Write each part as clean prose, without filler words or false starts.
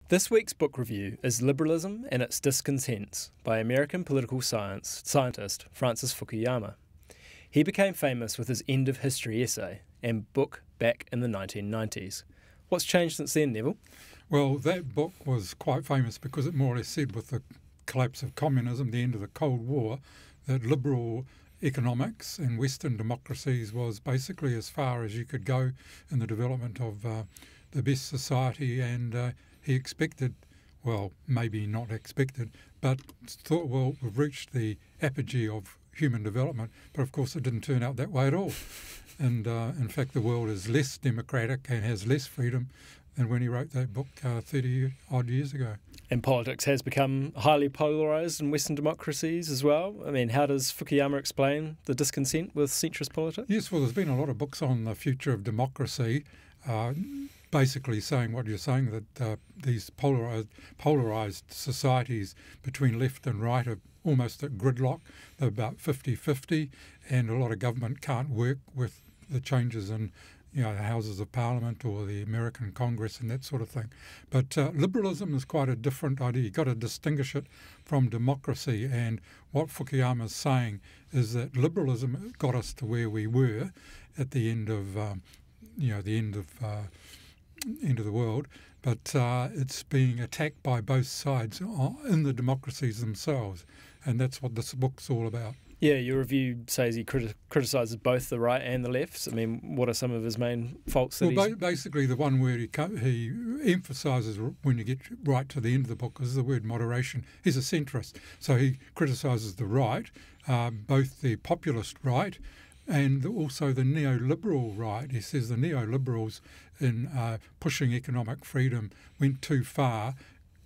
This week's book review is Liberalism and Its Discontents by American political scientist Francis Fukuyama. He became famous with his End of History essay and book back in the 1990s. What's changed since then, Neville? Well, that book was quite famous because it more or less said with the collapse of communism, the end of the Cold War, that liberal economics in Western democracies was basically as far as you could go in the development of the best society, and he expected, well, maybe not expected, but thought, well, we've reached the apogee of human development. But of course it didn't turn out that way at all. And in fact, the world is less democratic and has less freedom than when he wrote that book 30-odd years ago. And politics has become highly polarised in Western democracies as well. I mean, how does Fukuyama explain the discontent with centrist politics? Yes, well, there's been a lot of books on the future of democracy, basically saying what you're saying, that these polarised societies between left and right are almost at gridlock. They're about 50-50, and a lot of government can't work with the changes in the Houses of Parliament or the American Congress and that sort of thing. But liberalism is quite a different idea. You've got to distinguish it from democracy, and what Fukuyama is saying is that liberalism got us to where we were at the end of end of the world, but it's being attacked by both sides in the democracies themselves, and that's what this book's all about. Yeah, your review says he criticises both the right and the left. I mean, what are some of his main faults? Basically, the one word he emphasises when you get right to the end of the book is the word moderation. He's a centrist, so he criticises the right, both the populist right and also the neoliberal right. He says the neoliberals, in pushing economic freedom, went too far,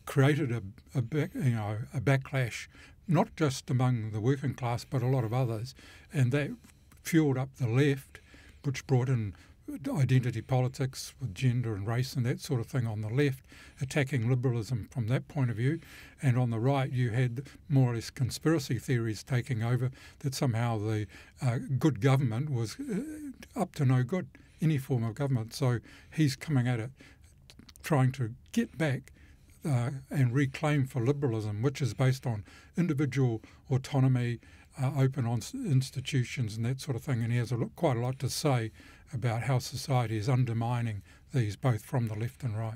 created a backlash, not just among the working class but a lot of others, and that fuelled up the left, which brought in identity politics with gender and race and that sort of thing on the left, attacking liberalism from that point of view. And on the right you had more or less conspiracy theories taking over, that somehow the good government was up to no good, any form of government. So he's coming at it trying to get back and reclaim for liberalism, which is based on individual autonomy, open on institutions and that sort of thing. And he has quite a lot to say about how society is undermining these, both from the left and right.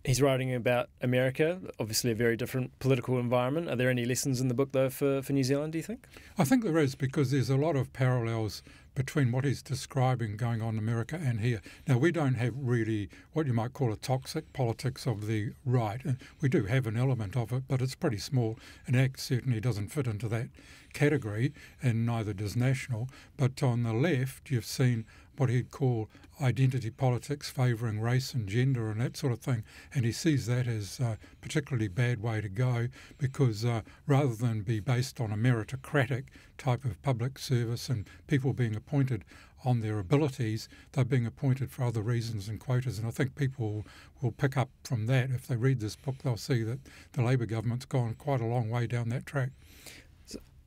He's writing about America, obviously a very different political environment. Are there any lessons in the book, though, for New Zealand, do you think? I think there is, because there's a lot of parallels between what he's describing going on in America and here. Now, we don't have really what you might call a toxic politics of the right. And we do have an element of it, but it's pretty small. And ACT certainly doesn't fit into that category, and neither does National. But on the left, you've seen what he'd call identity politics, favouring race and gender and that sort of thing. And he sees that as a particularly bad way to go, because rather than be based on a meritocratic type of public service and people being appointed on their abilities, they're being appointed for other reasons and quotas. And I think people will pick up from that. If they read this book, they'll see that the Labour government's gone quite a long way down that track.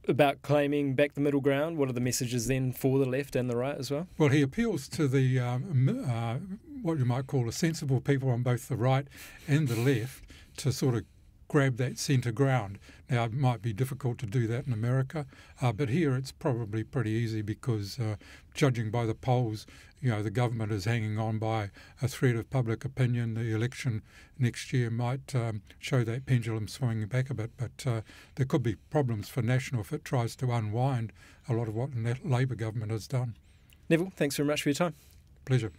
About claiming back the middle ground, what are the messages then for the left and the right as well? Well, he appeals to the what you might call the sensible people on both the right and the left to sort of grab that centre ground. Now, it might be difficult to do that in America, but here it's probably pretty easy, because judging by the polls, the government is hanging on by a thread of public opinion. The election next year might show that pendulum swinging back a bit, but there could be problems for National if it tries to unwind a lot of what the Labour government has done. Neville, thanks very much for your time. Pleasure.